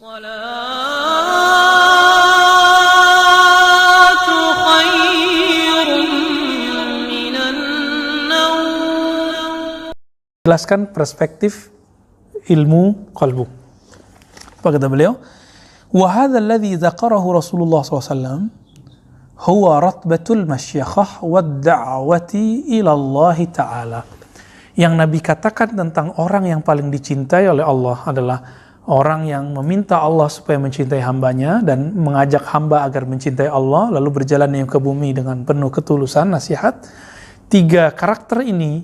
Salatu khairun minan naum. Jelaskan perspektif ilmu qalbu. Apa kata beliau? Wa hadha alladhi dzakarahu Rasulullah SAW huwa ratbatul masyakhah wad da'wati ila Allah Ta'ala. Yang Nabi katakan tentang orang yang paling dicintai oleh Allah adalah orang yang meminta Allah supaya mencintai hambanya dan mengajak hamba agar mencintai Allah, lalu berjalan ke bumi dengan penuh ketulusan, nasihat. 3 karakter ini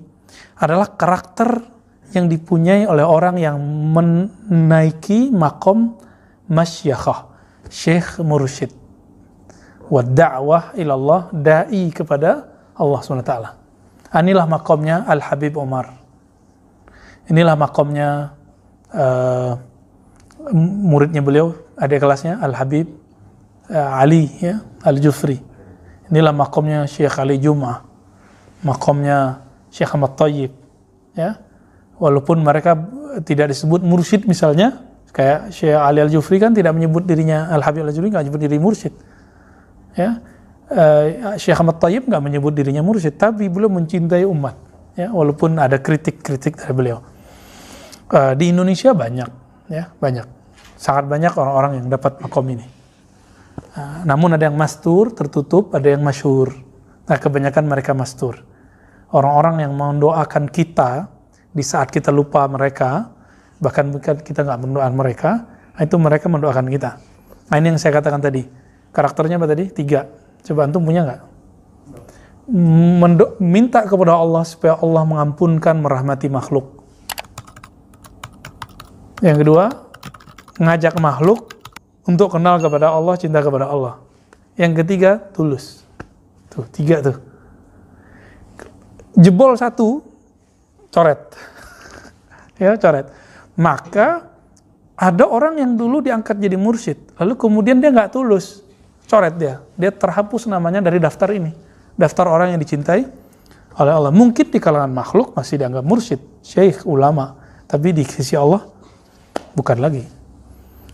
adalah karakter yang dipunyai oleh orang yang menaiki makom masyakhah, syekh mursyid, wa da'wah ilallah, da'i kepada Allah SWT. Inilah makomnya Al-Habib Umar. Inilah makomnya muridnya beliau, adik kelasnya Al-Habib Ali ya, Al-Jufri. Inilah makomnya Syekh Ali Jum'ah, makomnya Syekh Ahmad Thayyib ya. Walaupun mereka tidak disebut mursyid misalnya, kayak Syekh Ali Al-Jufri kan tidak menyebut dirinya Al-Habib Al-Jufri, enggak menyebut diri mursyid ya. Syekh Ahmad Thayyib enggak menyebut dirinya mursyid, tapi beliau mencintai umat ya, walaupun ada kritik-kritik dari beliau. Di Indonesia banyak ya, sangat banyak orang-orang yang dapat makom ini. Namun ada yang mastur, tertutup, ada yang masyhur. Nah, kebanyakan mereka mastur. Orang-orang yang mendoakan kita di saat kita lupa mereka, bahkan kita nggak mendoakan mereka, itu mereka mendoakan kita. Nah, ini yang saya katakan tadi. Karakternya apa tadi? 3. Coba antum punya nggak? Minta kepada Allah supaya Allah mengampunkan, merahmati makhluk. Yang kedua, ngajak makhluk untuk kenal kepada Allah, cinta kepada Allah. Yang ketiga, tulus. Tuh, 3 tuh. Jebol 1, coret. Ya, coret. Maka ada orang yang dulu diangkat jadi mursyid, lalu kemudian dia nggak tulus, coret dia. Dia terhapus namanya dari daftar ini. Daftar orang yang dicintai oleh Allah. Mungkin di kalangan makhluk masih dianggap mursyid, syekh, ulama, tapi di sisi Allah bukan lagi.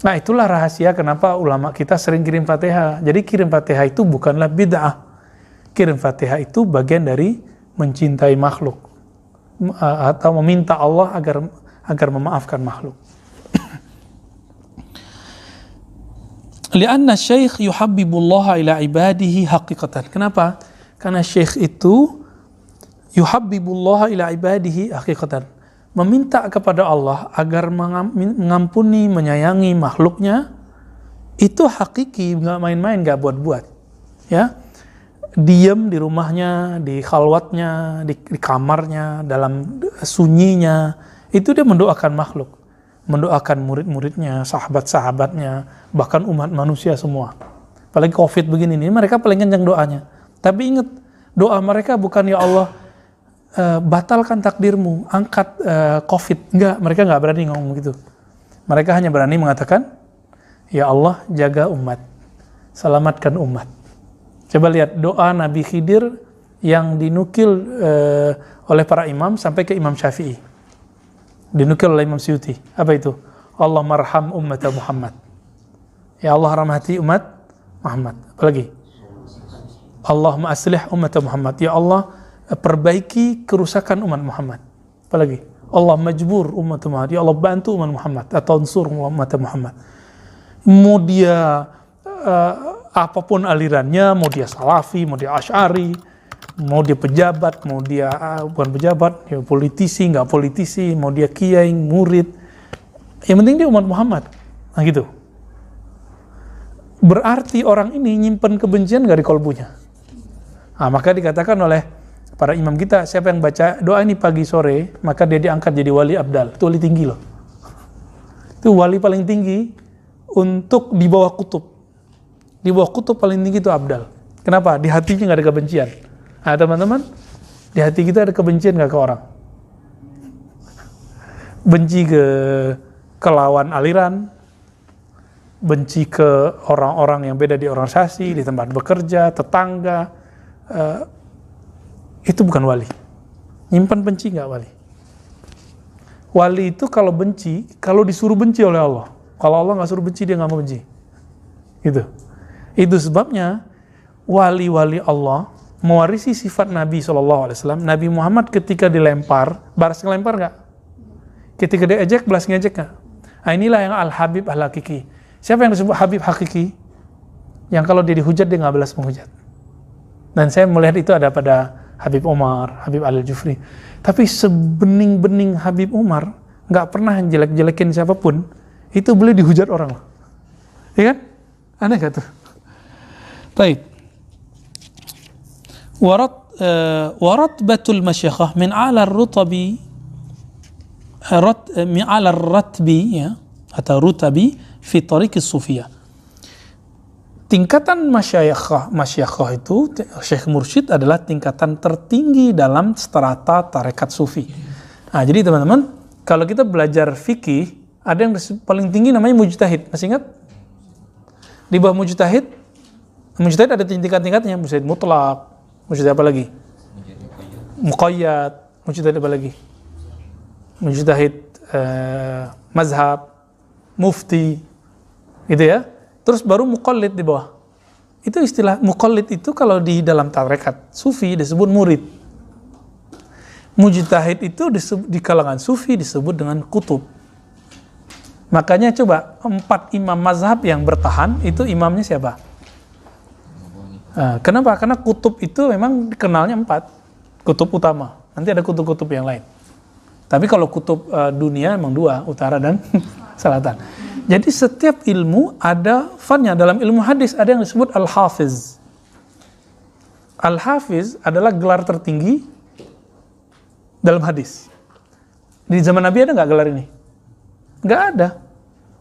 Nah, itulah rahasia kenapa ulama kita sering kirim Fatihah. Jadi kirim Fatihah itu bukanlah bid'ah. Kirim Fatihah itu bagian dari mencintai makhluk atau meminta Allah agar memaafkan makhluk. Lianna syekh yuhabbibullah ila ibadihi haqiqatan. Kenapa? Karena syekh itu yuhabbibullah ila ibadihi haqiqatan, meminta kepada Allah agar mengampuni, menyayangi makhluknya, itu hakiki, nggak main-main, nggak buat-buat. Ya, diam di rumahnya, di khalwatnya, di kamarnya, dalam sunyinya, itu dia mendoakan makhluk, mendoakan murid-muridnya, sahabat-sahabatnya, bahkan umat manusia semua. Apalagi COVID begini nih, mereka paling kencang doanya. Tapi ingat, doa mereka bukan ya Allah, batalkan takdirmu, angkat COVID. Enggak, mereka nggak berani ngomong gitu. Mereka hanya berani mengatakan, ya Allah jaga umat, selamatkan umat. Coba lihat doa Nabi Khidir yang dinukil oleh para imam sampai ke Imam Syafi'i. Dinukil oleh Imam Suyuti. Apa itu? Allah marham umat Muhammad. Ya Allah rahmati umat Muhammad. Apalagi? Allahumma aslih umat Muhammad. Ya Allah perbaiki kerusakan umat Muhammad. Apalagi? Allah majbur umat Muhammad. Ya Allah bantu umat Muhammad atau unsur umat Muhammad. Mau dia apapun alirannya, mau dia salafi, mau dia asy'ari, mau dia pejabat, mau dia bukan pejabat, ya politisi, nggak politisi, mau dia kiai, murid, yang penting dia umat Muhammad. Nah gitu. Berarti orang ini nyimpen kebencian nggak di kolbunya. Nah, maka dikatakan oleh para imam kita, siapa yang baca doa ini pagi sore, maka dia diangkat jadi wali abdal. Itu wali tinggi loh. Itu wali paling tinggi untuk di bawah kutub. Di bawah kutub paling tinggi itu abdal. Kenapa? Di hatinya nggak ada kebencian. Nah teman-teman, di hati kita ada kebencian nggak ke orang? Benci ke lawan aliran, benci ke orang-orang yang beda di organisasi, di tempat bekerja, tetangga. Itu bukan wali. Nyimpan benci nggak wali? Wali itu kalau benci, kalau disuruh benci oleh Allah, Kalau Allah nggak suruh benci, dia nggak mau benci. Itu sebabnya wali-wali Allah mewarisi sifat Nabi SAW. Nabi Muhammad ketika dilempar, balas ngelempar nggak? Ketika diejek, balas ngejek nggak? Nah, inilah yang Al-Habib Al-Hakiki. Siapa yang disebut Habib Hakiki? Yang kalau dia dihujat, dia nggak balas menghujat. Dan saya melihat itu ada pada Habib Umar, Habib Al-Jufri. Tapi sebening-bening Habib Umar nggak pernah jelek-jelekin siapapun, itu beliau dihujat orang. Ya kan? Aneh gak tuh? Baik. Waratbatul masyakhah min ala rutabi min ala ratbi ya, atau rutabi fi tariq sufiyah. Tingkatan masyakhah itu, Syekh Mursyid adalah tingkatan tertinggi dalam strata tarekat sufi. Nah, jadi teman-teman, kalau kita belajar fikih, ada yang paling tinggi namanya mujtahid. Masih ingat? Di bawah mujtahid ada tingkat-tingkatnya. Mujtahid mutlak, mujtahid apa lagi? Muqayyad, mujtahid apa lagi? Mujtahid mazhab, mufti, gitu ya. Terus baru muqallid di bawah. Itu istilah muqallid itu kalau di dalam tarekat sufi disebut murid. Mujtahid itu di kalangan sufi disebut dengan kutub. Makanya coba 4 imam mazhab yang bertahan itu imamnya siapa? Nah, kenapa? Karena kutub itu memang dikenalnya 4 kutub utama. Nanti ada kutub-kutub yang lain. Tapi kalau kutub dunia memang 2, utara dan selatan. Jadi setiap ilmu ada fannya. Dalam ilmu hadis ada yang disebut al-hafiz. Al-hafiz adalah gelar tertinggi dalam hadis. Di zaman Nabi ada nggak gelar ini? Nggak ada.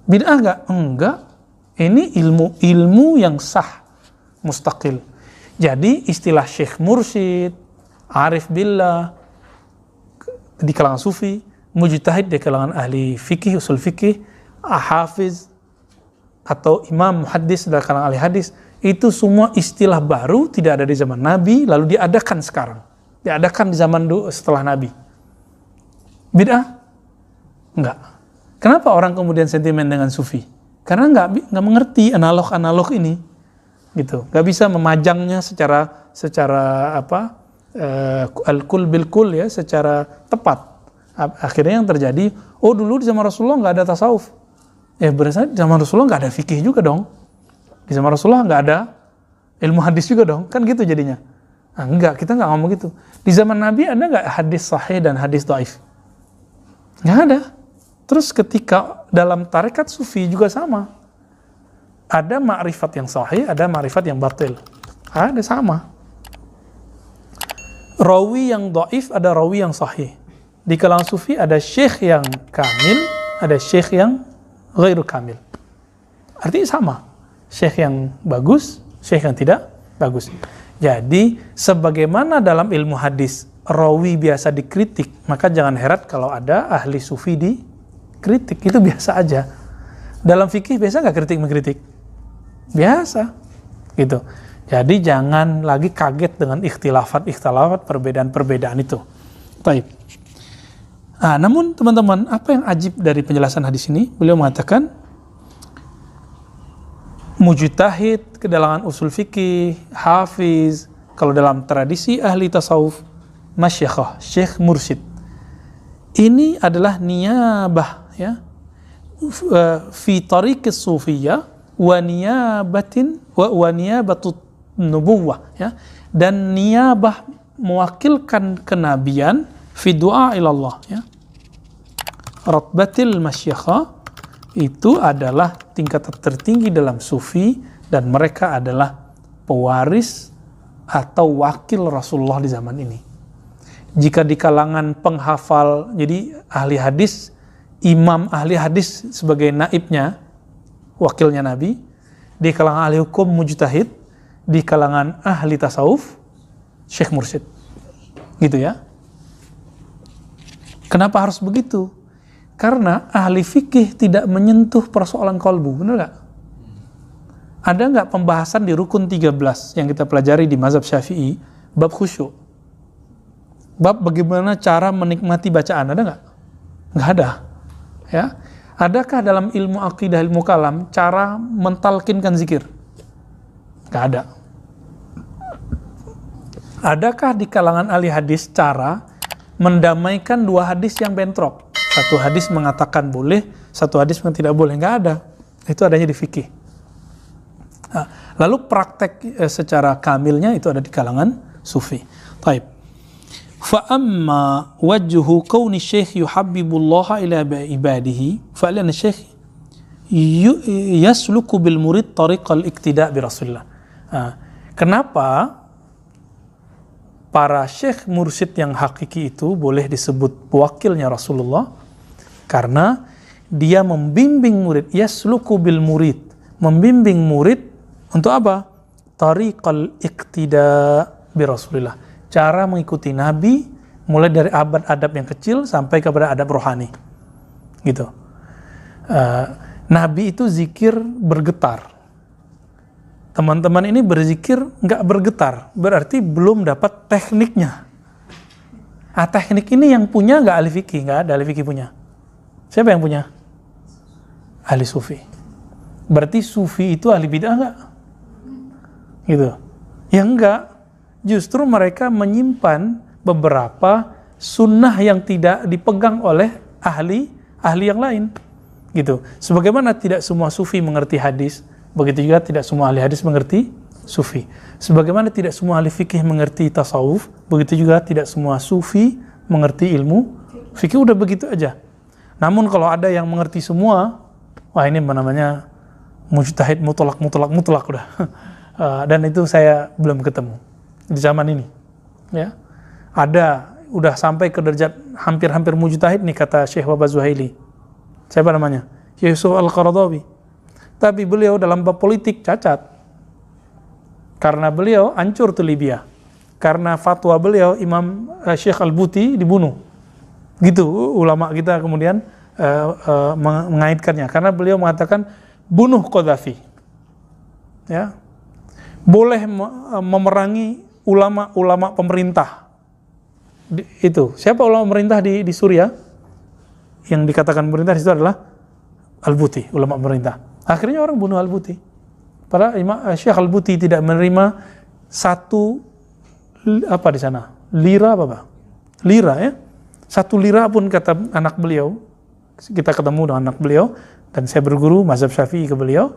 Bid'ah nggak? Enggak. Ini ilmu yang sah, mustaqil. Jadi istilah Syekh Mursyid, Arif Billah di kalangan sufi, mujtahid di kalangan ahli fikih, usul fikih, hafiz atau imam muhaddis dari kalangan ahli hadis, itu semua istilah baru, tidak ada di zaman Nabi, lalu diadakan sekarang. Diadakan di zaman setelah Nabi. Bid'ah? Enggak. Kenapa orang kemudian sentimen dengan sufi? Karena nggak mengerti analog ini, gitu. Nggak bisa memajangnya secara al-kul bil kul ya, secara tepat. Akhirnya yang terjadi, dulu di zaman Rasulullah nggak ada tasawuf. Ya berarti di zaman Rasulullah nggak ada fikih juga dong. Di zaman Rasulullah nggak ada ilmu hadis juga dong, kan gitu jadinya. Nah, enggak, kita nggak ngomong gitu. Di zaman Nabi ada nggak hadis sahih dan hadis dhaif? Nggak ada. Terus ketika dalam tarekat sufi juga sama. Ada ma'rifat yang sahih, ada ma'rifat yang batil. Ada sama. Rawi yang dhaif, ada rawi yang sahih. Di kalangan sufi ada syekh yang kamil, ada syekh yang ghairu kamil. Artinya sama. Syekh yang bagus, syekh yang tidak bagus. Jadi, sebagaimana dalam ilmu hadis, rawi biasa dikritik, maka jangan heran kalau ada ahli sufi dikritik. Itu biasa aja. Dalam fikih biasa nggak kritik-mengkritik? Biasa. Gitu. Jadi, jangan lagi kaget dengan ikhtilafat, perbedaan-perbedaan itu. Baik. Nah, namun teman-teman, apa yang ajib dari penjelasan hadis ini? Beliau mengatakan mujtahid ke dalam usul fikih, hafiz, kalau dalam tradisi ahli tasawuf, masyakhah, syekh mursyid. Ini adalah niyabah ya. Fi tariqis sufiyah wa niyabatut nubuwah ya. Dan niyabah mewakilkan kenabian fi du'a ilallah ya. Ratbatil masyakhah itu adalah tingkatan tertinggi dalam sufi, dan mereka adalah pewaris atau wakil Rasulullah di zaman ini. Jika di kalangan penghafal, jadi ahli hadis, imam ahli hadis sebagai naibnya, wakilnya Nabi, di kalangan ahli hukum mujtahid, di kalangan ahli tasawuf syekh mursyid. Gitu ya. Kenapa harus begitu? Karena ahli fikih tidak menyentuh persoalan qalbu, benar nggak? Ada nggak pembahasan di rukun 13 yang kita pelajari di mazhab Syafi'i, bab khusyuk? Bab bagaimana cara menikmati bacaan, ada nggak? Nggak ada. Ya. Adakah dalam ilmu akidah, ilmu kalam, cara mentalkinkan zikir? Nggak ada. Adakah di kalangan ahli hadis cara mendamaikan dua hadis yang bentrok? Satu hadis mengatakan boleh, satu hadis mengatakan tidak boleh. Nggak ada. Itu adanya di fikih. Nah, lalu praktek secara kamilnya itu ada di kalangan sufi. Taib. Fa amma wajhu kauni syekh yuhabbibullaha ila ibadihi fa lana syekh yasluku bil murid tariqal iktida bi Rasulillah. Kenapa para syekh mursyid yang hakiki itu boleh disebut wakilnya Rasulullah? Karena dia membimbing murid, yasluku bil murid, membimbing murid untuk apa? Tariqal iktida bi Rasulillah. Cara mengikuti Nabi mulai dari adab yang kecil sampai kepada adab rohani. Gitu. Nabi itu zikir bergetar. Teman-teman ini berzikir nggak bergetar, berarti belum dapat tekniknya. Teknik ini yang punya nggak ahli fikih, nggak ada ahli fikih punya. Siapa yang punya? Ahli sufi. Berarti sufi itu ahli bid'ah nggak? Gitu. Ya enggak. Justru mereka menyimpan beberapa sunnah yang tidak dipegang oleh ahli yang lain. Gitu. Sebagaimana tidak semua sufi mengerti hadis, begitu juga tidak semua ahli hadis mengerti sufi. Sebagaimana tidak semua ahli fikih mengerti tasawuf, begitu juga tidak semua sufi mengerti ilmu fikih. Udah begitu aja. Namun kalau ada yang mengerti semua, wah ini namanya mujtahid mutlak udah. Dan itu saya belum ketemu di zaman ini. Ya, ada udah sampai ke derajat hampir mujtahid nih kata Syekh Wahbah Zuhaili. Siapa namanya? Syekh Yusuf Al-Qaradawi. Tapi beliau dalam bab politik cacat. Karena beliau hancur tuh Libya. Karena fatwa beliau Imam Syekh Al-Buti dibunuh. Gitu ulama kita kemudian mengaitkannya. Karena beliau mengatakan bunuh Qaddafi. Ya. Boleh memerangi ulama-ulama pemerintah. Itu. Siapa ulama pemerintah di Suriah? Yang dikatakan pemerintah di situ adalah Al-Buti, ulama pemerintah. Akhirnya orang bunuh Al-Buti. Padahal Syekh Al-Buti tidak menerima satu apa di sana? Lira apa, Pak? Lira ya. 1 lira pun kata anak beliau. Kita ketemu dengan anak beliau dan saya berguru mazhab Syafi'i ke beliau.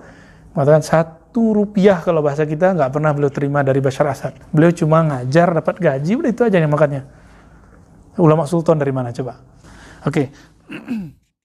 Mengatakan 1 rupiah kalau bahasa kita nggak pernah beliau terima dari Bashar Assad. Beliau cuma ngajar dapat gaji, udah itu aja yang makannya. Ulama sultan dari mana coba? Oke.